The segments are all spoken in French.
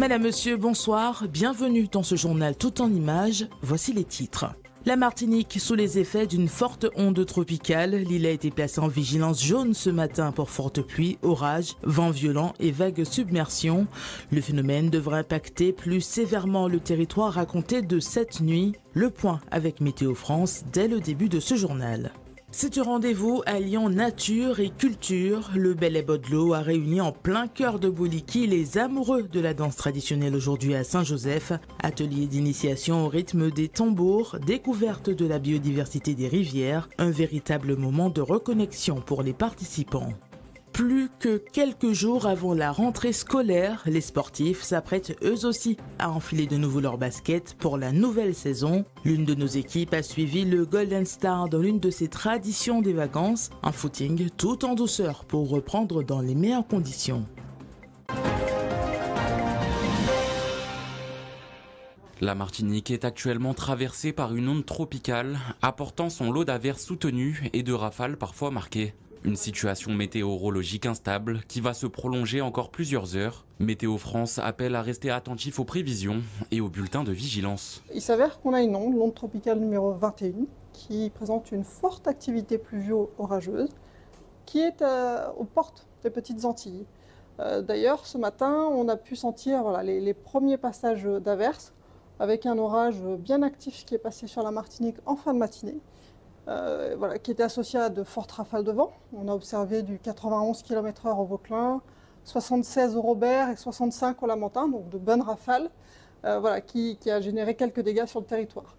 Madame, Monsieur, bonsoir. Bienvenue dans ce journal tout en images. Voici les titres. La Martinique sous les effets d'une forte onde tropicale. L'île a été placée en vigilance jaune ce matin pour fortes pluies, orages, vents violents et vagues submersions. Le phénomène devrait impacter plus sévèrement le territoire à compter de cette nuit. Le point avec Météo France dès le début de ce journal. C'est un rendez-vous alliant nature et culture. Le Bel Bodlo a réuni en plein cœur de Bouliki les amoureux de la danse traditionnelle aujourd'hui à Saint-Joseph. Atelier d'initiation au rythme des tambours, découverte de la biodiversité des rivières, un véritable moment de reconnexion pour les participants. Plus que quelques jours avant la rentrée scolaire, les sportifs s'apprêtent eux aussi à enfiler de nouveau leurs baskets pour la nouvelle saison. L'une de nos équipes a suivi le Golden Star dans l'une de ses traditions des vacances, un footing tout en douceur pour reprendre dans les meilleures conditions. La Martinique est actuellement traversée par une onde tropicale, apportant son lot d'averses soutenues et de rafales parfois marquées. Une situation météorologique instable qui va se prolonger encore plusieurs heures. Météo France appelle à rester attentif aux prévisions et aux bulletins de vigilance. Il s'avère qu'on a une onde, l'onde tropicale numéro 21, qui présente une forte activité pluvio-orageuse, qui est aux portes des Petites Antilles. D'ailleurs, ce matin, on a pu sentir les premiers passages d'averses, avec un orage bien actif qui est passé sur la Martinique en fin de matinée. Qui était associé à de fortes rafales de vent. On a observé du 91 km/h au Vauclin, 76 au Robert et 65 au Lamentin, donc de bonnes rafales, qui a généré quelques dégâts sur le territoire.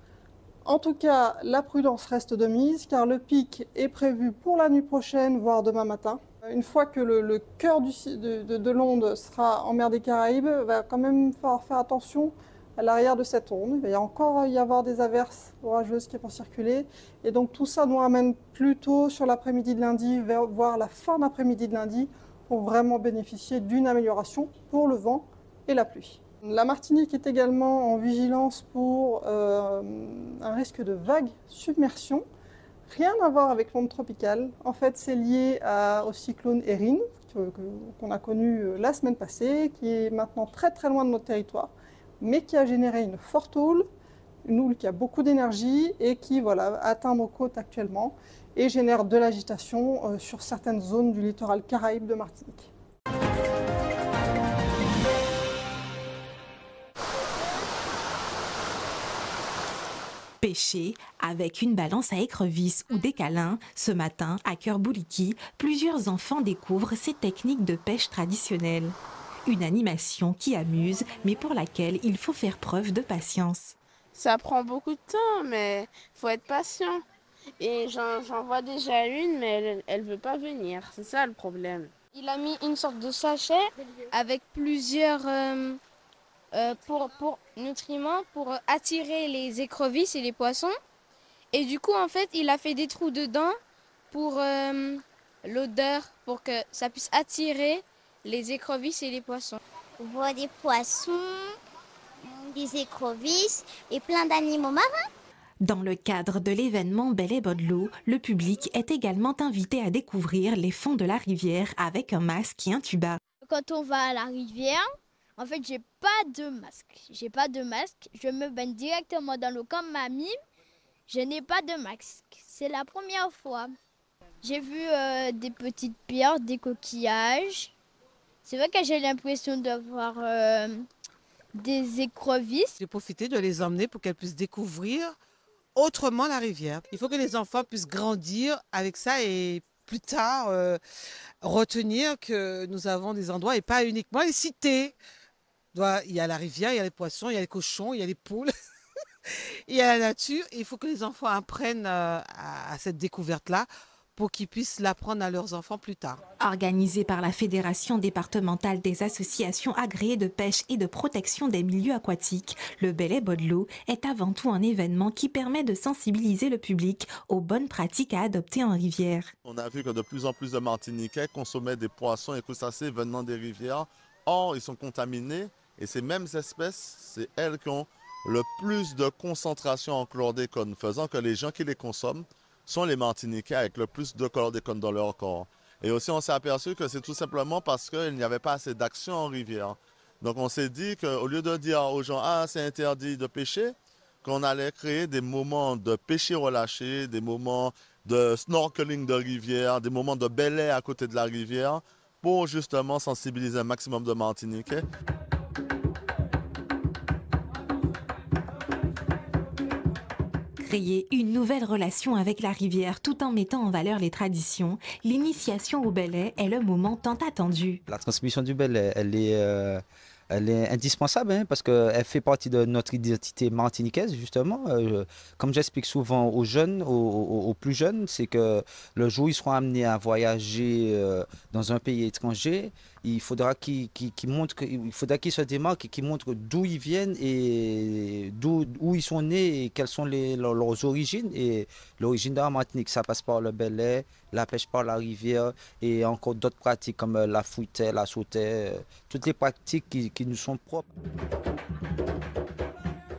En tout cas, la prudence reste de mise, car le pic est prévu pour la nuit prochaine, voire demain matin. Une fois que le cœur de l'onde sera en mer des Caraïbes, il va quand même falloir faire attention à l'arrière de cette onde. Il va encore y avoir des averses orageuses qui vont circuler. Et donc tout ça nous ramène plutôt sur l'après-midi de lundi, voire la fin d'après-midi de lundi, pour vraiment bénéficier d'une amélioration pour le vent et la pluie. La Martinique est également en vigilance pour un risque de vague submersion. Rien à voir avec l'onde tropicale. En fait, c'est lié au cyclone Erin, qu'on a connu la semaine passée, qui est maintenant très très loin de notre territoire, mais qui a généré une forte houle, une houle qui a beaucoup d'énergie et qui atteint nos côtes actuellement et génère de l'agitation sur certaines zones du littoral caraïbe de Martinique. Pêcher avec une balance à écrevisse ou des câlins, ce matin, à Cœur-Bouliki, plusieurs enfants découvrent ces techniques de pêche traditionnelles. Une animation qui amuse, mais pour laquelle il faut faire preuve de patience. Ça prend beaucoup de temps, mais il faut être patient. Et j'en vois déjà une, mais elle ne veut pas venir. C'est ça le problème. Il a mis une sorte de sachet avec plusieurs pour nutriments, pour attirer les écrevisses et les poissons. Et du coup, en fait, il a fait des trous dedans pour l'odeur, pour que ça puisse attirer les écrevisses et les poissons. On voit des poissons, des écrevisses et plein d'animaux marins. Dans le cadre de l'événement Bel Bodlo, le public est également invité à découvrir les fonds de la rivière avec un masque et un tuba. Quand on va à la rivière, en fait, j'ai pas de masque. Je me baigne directement dans l'eau comme mamie. Je n'ai pas de masque. C'est la première fois. J'ai vu des petites pierres, des coquillages. C'est vrai que j'ai l'impression d'avoir des écrevisses. J'ai profité de les emmener pour qu'elles puissent découvrir autrement la rivière. Il faut que les enfants puissent grandir avec ça et plus tard retenir que nous avons des endroits et pas uniquement les cités. Il y a la rivière, il y a les poissons, il y a les cochons, il y a les poules, il y a la nature. Il faut que les enfants apprennent à cette découverte-là pour qu'ils puissent l'apprendre à leurs enfants plus tard. Organisé par la Fédération départementale des associations agréées de pêche et de protection des milieux aquatiques, le Bel Bodlo est avant tout un événement qui permet de sensibiliser le public aux bonnes pratiques à adopter en rivière. On a vu que de plus en plus de Martiniquais consommaient des poissons et crustacés venant des rivières. Or, ils sont contaminés et ces mêmes espèces, c'est elles qui ont le plus de concentration en chlordécone, faisant que les gens qui les consomment sont les Martiniquais avec le plus de chlordécone dans leur corps. Et aussi, on s'est aperçu que c'est tout simplement parce qu'il n'y avait pas assez d'action en rivière. Donc on s'est dit qu'au lieu de dire aux gens « Ah, c'est interdit de pêcher », qu'on allait créer des moments de pêcher relâché, des moments de snorkeling de rivière, des moments de belais à côté de la rivière, pour justement sensibiliser un maximum de Martiniquais. Créer une nouvelle relation avec la rivière tout en mettant en valeur les traditions, l'initiation au belais est le moment tant attendu. La transmission du belais, elle est indispensable hein, parce qu'elle fait partie de notre identité martiniquaise justement. Comme j'explique souvent aux jeunes, aux plus jeunes, c'est que le jour où ils seront amenés à voyager dans un pays étranger, il faudra qu'ils se démarquent et qu'ils montrent d'où ils viennent et où ils sont nés et quelles sont leurs origines. Et l'origine de la Martinique, ça passe par le belais, la pêche par la rivière et encore d'autres pratiques comme la fouittaie, la sautaie, toutes les pratiques qui nous sont propres.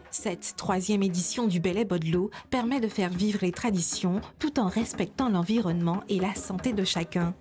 Cette 3e édition du Belais Bodlo permet de faire vivre les traditions tout en respectant l'environnement et la santé de chacun.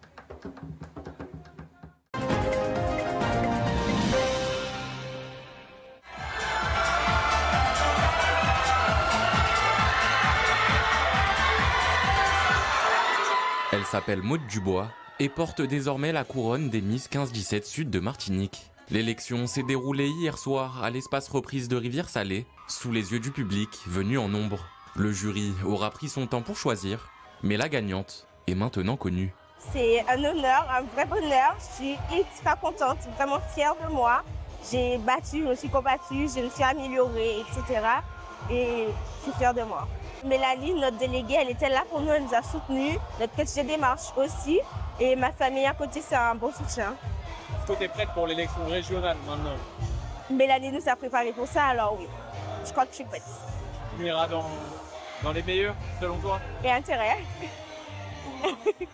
Elle s'appelle Maude Dubois et porte désormais la couronne des Miss 15-17 Sud de Martinique. L'élection s'est déroulée hier soir à l'espace reprise de Rivière-Salée, sous les yeux du public venu en nombre. Le jury aura pris son temps pour choisir, mais la gagnante est maintenant connue. C'est un honneur, un vrai bonheur. Je suis extra contente, vraiment fière de moi. J'ai battu, je me suis combattue, je me suis améliorée, etc. Et je suis fière de moi. Mélanie, notre déléguée, elle était là pour nous, elle nous a soutenus. Notre coach de démarche aussi. Et ma famille à côté, c'est un bon soutien. Est-ce que tu es prête pour l'élection régionale maintenant? Mélanie nous a préparé pour ça, alors oui. Je crois que je suis prête. Tu iras dans les meilleurs, selon toi? Et intérêt.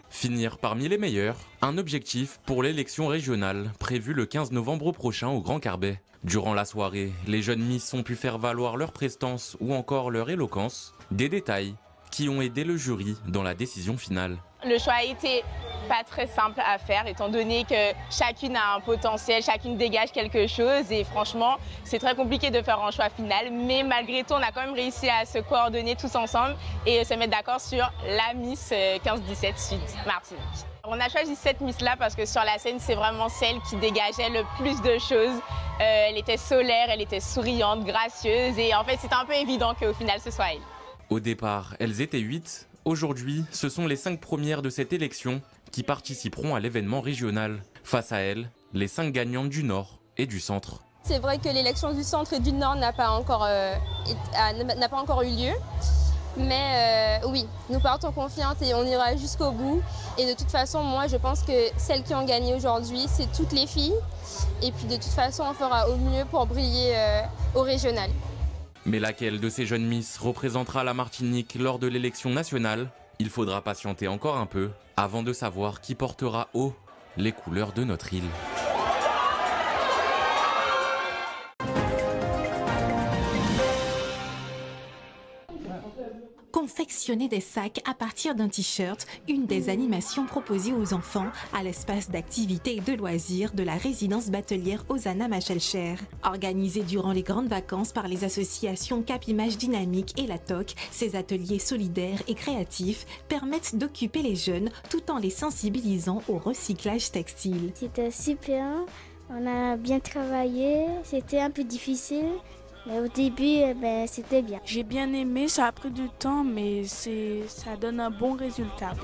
Finir parmi les meilleurs, un objectif pour l'élection régionale prévue le 15 novembre prochain au Grand Carbet. Durant la soirée, les jeunes Miss ont pu faire valoir leur prestance ou encore leur éloquence, des détails qui ont aidé le jury dans la décision finale. Le choix a été pas très simple à faire étant donné que chacune a un potentiel, chacune dégage quelque chose et franchement c'est très compliqué de faire un choix final, mais malgré tout on a quand même réussi à se coordonner tous ensemble et se mettre d'accord sur la Miss 15-17 Sud Martinique. On a choisi cette Miss là parce que sur la scène c'est vraiment celle qui dégageait le plus de choses. Elle était solaire, elle était souriante, gracieuse et en fait c'était un peu évident qu'au final ce soit elle. Au départ, elles étaient 8. Aujourd'hui, ce sont les 5 premières de cette élection qui participeront à l'événement régional. Face à elles, les 5 gagnantes du Nord et du Centre. C'est vrai que l'élection du Centre et du Nord n'a pas encore eu lieu. Mais oui, nous partons confiantes et on ira jusqu'au bout. Et de toute façon, moi, je pense que celles qui ont gagné aujourd'hui, c'est toutes les filles. Et puis de toute façon, on fera au mieux pour briller au régional. Mais laquelle de ces jeunes Miss représentera la Martinique lors de l'élection nationale? Il faudra patienter encore un peu avant de savoir qui portera haut les couleurs de notre île. Confectionner des sacs à partir d'un t-shirt, une des animations proposées aux enfants à l'espace d'activités et de loisirs de la résidence batelière Hosanna Machelcher. Organisée durant les grandes vacances par les associations Cap Image Dynamique et la TOC, ces ateliers solidaires et créatifs permettent d'occuper les jeunes tout en les sensibilisant au recyclage textile. C'était super, on a bien travaillé, c'était un peu difficile. Mais au début, c'était bien. J'ai bien aimé, ça a pris du temps, mais ça donne un bon résultat.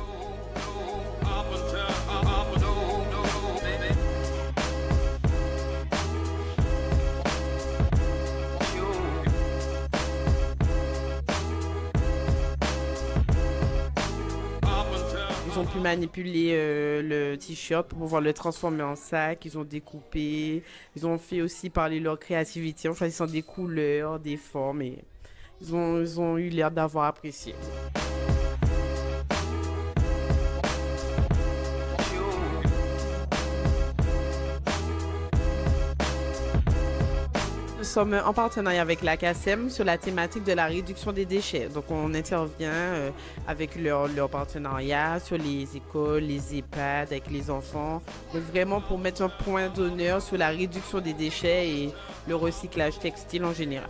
Ils ont pu manipuler le t-shirt pour pouvoir le transformer en sac. Ils ont découpé. Ils ont fait aussi parler leur créativité en choisissant des couleurs, des formes. Et ils ont eu l'air d'avoir apprécié. sommes en partenariat avec la CACEM sur la thématique de la réduction des déchets. Donc on intervient avec leur partenariat sur les écoles, les EHPAD, avec les enfants. Donc vraiment pour mettre un point d'honneur sur la réduction des déchets et le recyclage textile en général.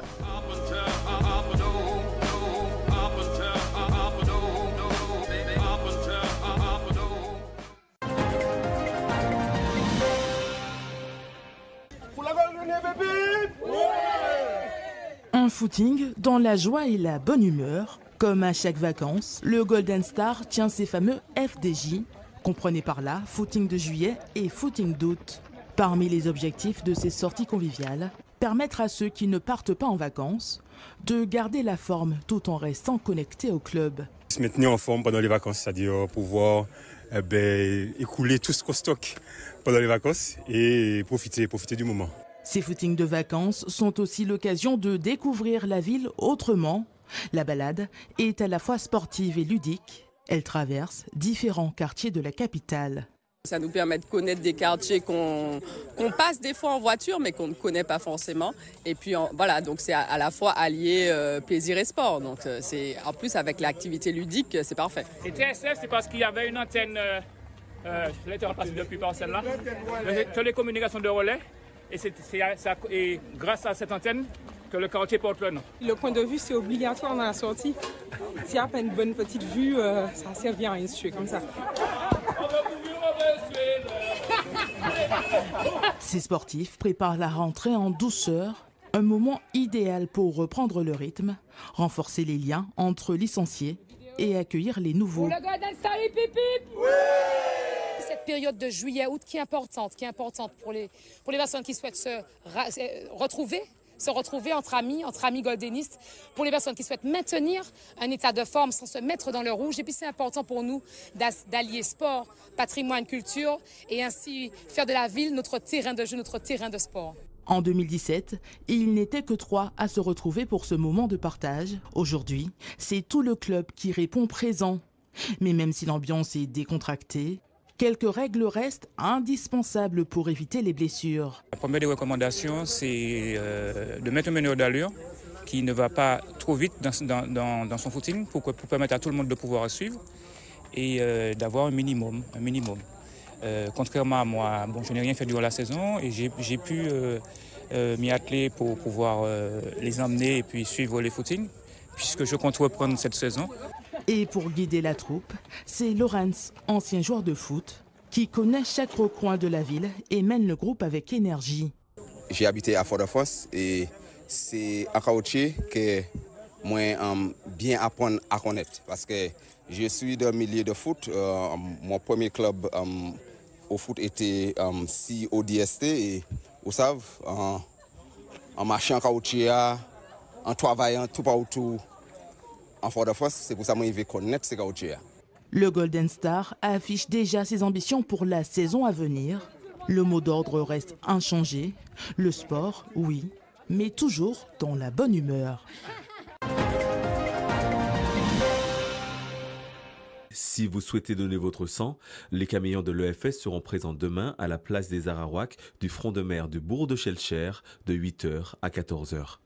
Un footing dans la joie et la bonne humeur. Comme à chaque vacances, le Golden Star tient ses fameux FDJ. Comprenez par là footing de juillet et footing d'août. Parmi les objectifs de ces sorties conviviales, permettre à ceux qui ne partent pas en vacances de garder la forme tout en restant connectés au club. Se maintenir en forme pendant les vacances, c'est-à-dire pouvoir écouler tout ce qu'on stocke pendant les vacances et profiter du moment. Ces footings de vacances sont aussi l'occasion de découvrir la ville autrement. La balade est à la fois sportive et ludique. Elle traverse différents quartiers de la capitale. Ça nous permet de connaître des quartiers qu'on passe des fois en voiture, mais qu'on ne connaît pas forcément. Et puis voilà, donc c'est à la fois allier plaisir et sport. Donc c'est en plus avec l'activité ludique, c'est parfait. Et TSF, c'est parce qu'il y avait une antenne, je l'ai passé depuis par celle-là, télécommunication de relais. Et grâce à cette antenne que le quartier porte le nom. Le point de vue, c'est obligatoire dans la sortie. S'il n'y a pas une bonne petite vue, ça ne sert à rien de suer comme ça. Ces sportifs préparent la rentrée en douceur, un moment idéal pour reprendre le rythme, renforcer les liens entre licenciés et accueillir les nouveaux. Cette période de juillet-août qui est importante pour les personnes qui souhaitent se retrouver entre amis goldénistes, pour les personnes qui souhaitent maintenir un état de forme sans se mettre dans le rouge. Et puis c'est important pour nous d'allier sport, patrimoine, culture et ainsi faire de la ville notre terrain de jeu, notre terrain de sport. En 2017, il n'était que 3 à se retrouver pour ce moment de partage. Aujourd'hui, c'est tout le club qui répond présent. Mais même si l'ambiance est décontractée, quelques règles restent indispensables pour éviter les blessures. La première des recommandations, c'est de mettre un meneur d'allure qui ne va pas trop vite dans son footing pour permettre à tout le monde de pouvoir suivre et d'avoir un minimum. Contrairement à moi, je n'ai rien fait durant la saison et j'ai pu m'y atteler pour pouvoir les emmener et puis suivre les footings puisque je compte reprendre cette saison. Et pour guider la troupe, c'est Lorenz, ancien joueur de foot, qui connaît chaque recoin de la ville et mène le groupe avec énergie. J'ai habité à Fort-de-France et c'est à Kaouché que moi bien apprendre à connaître parce que je suis dans le milieu de foot. Mon premier club au foot était CODST et vous savez, en marchant à Kaouché, en travaillant tout partout. En Fort-de-France, c'est pour ça que je vais connaître ces quartiers. Le Golden Star affiche déjà ses ambitions pour la saison à venir. Le mot d'ordre reste inchangé. Le sport, oui, mais toujours dans la bonne humeur. Si vous souhaitez donner votre sang, les camions de l'EFS seront présents demain à la place des Arawaks du front de mer du bourg de Schellcher de 8h à 14h.